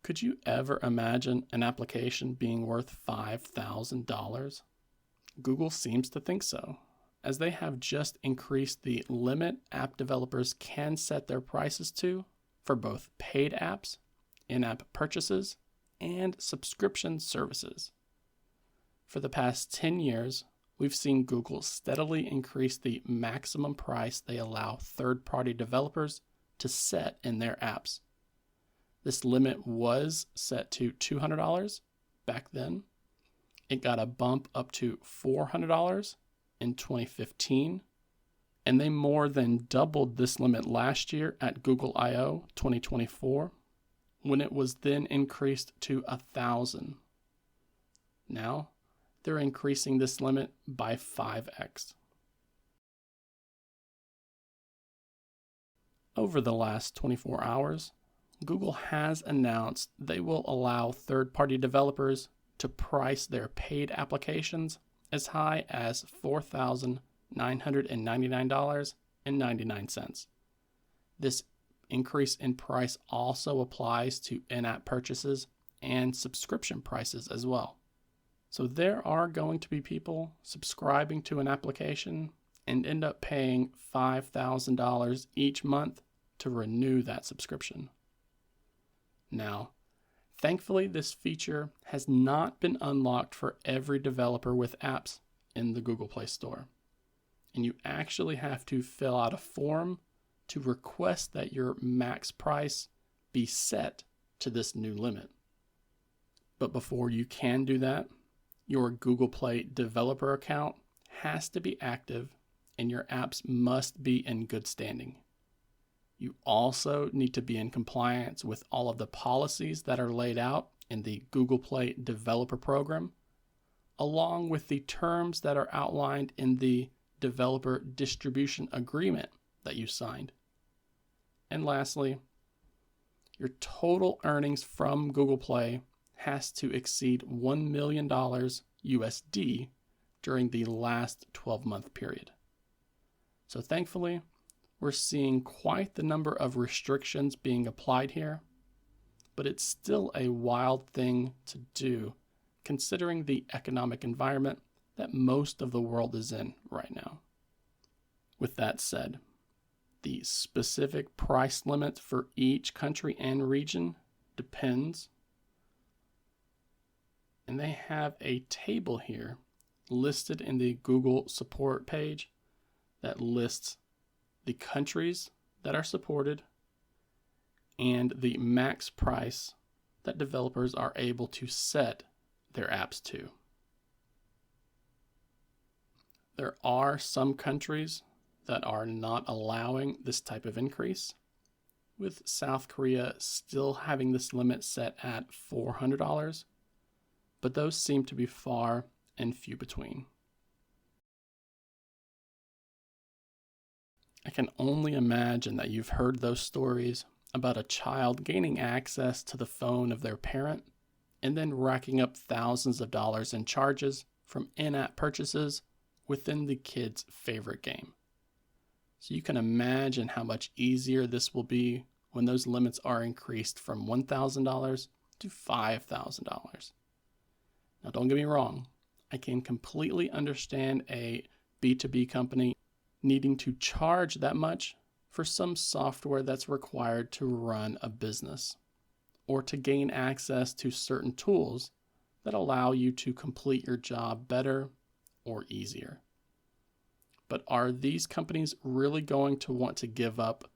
Could you ever imagine an application being worth $5,000? Google seems to think so, as they have just increased the limit app developers can set their prices to for both paid apps, in-app purchases, and subscription services. For the past 10 years, we've seen Google steadily increase the maximum price they allow third-party developers to set in their apps. This limit was set to $200 back then. It got a bump up to $400 in 2015, and they more than doubled this limit last year at Google I/O 2024, when it was then increased to $1,000. Now, they're increasing this limit by 5x. Over the last 24 hours, Google has announced they will allow third-party developers to price their paid applications as high as $4,999.99. This increase in price also applies to in-app purchases and subscription prices as well. So there are going to be people subscribing to an application and end up paying $5,000 each month to renew that subscription. Now, thankfully, this feature has not been unlocked for every developer with apps in the Google Play Store, and you actually have to fill out a form to request that your max price be set to this new limit. But before you can do that, your Google Play developer account has to be active and your apps must be in good standing. You also need to be in compliance with all of the policies that are laid out in the Google Play Developer Program, along with the terms that are outlined in the Developer Distribution Agreement that you signed. And lastly, your total earnings from Google Play has to exceed $1 million USD during the last 12-month period. So thankfully, we're seeing quite the number of restrictions being applied here, but it's still a wild thing to do considering the economic environment that most of the world is in right now. With that said, the specific price limit for each country and region depends, and they have a table here listed in the Google support page that lists the countries that are supported and the max price that developers are able to set their apps to. There are some countries that are not allowing this type of increase, with South Korea still having this limit set at $400, but those seem to be far and few between. I can only imagine that you've heard those stories about a child gaining access to the phone of their parent and then racking up thousands of dollars in charges from in-app purchases within the kid's favorite game. So you can imagine how much easier this will be when those limits are increased from $1,000 to $5,000. Now, don't get me wrong, I can completely understand a B2B company needing to charge that much for some software that's required to run a business or to gain access to certain tools that allow you to complete your job better or easier. But are these companies really going to want to give up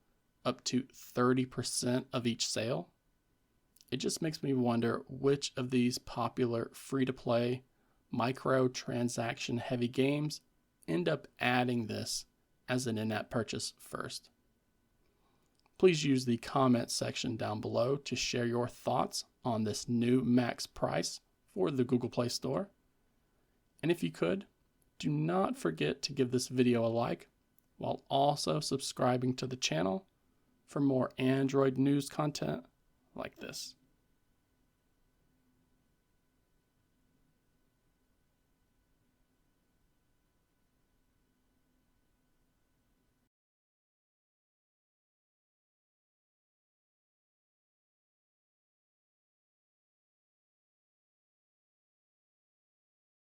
to 30% of each sale? It just makes me wonder which of these popular free-to-play, microtransaction-heavy games end up adding this as an in-app purchase first. Please use the comment section down below to share your thoughts on this new max price for the Google Play Store. And if you could, do not forget to give this video a like while also subscribing to the channel for more Android news content like this.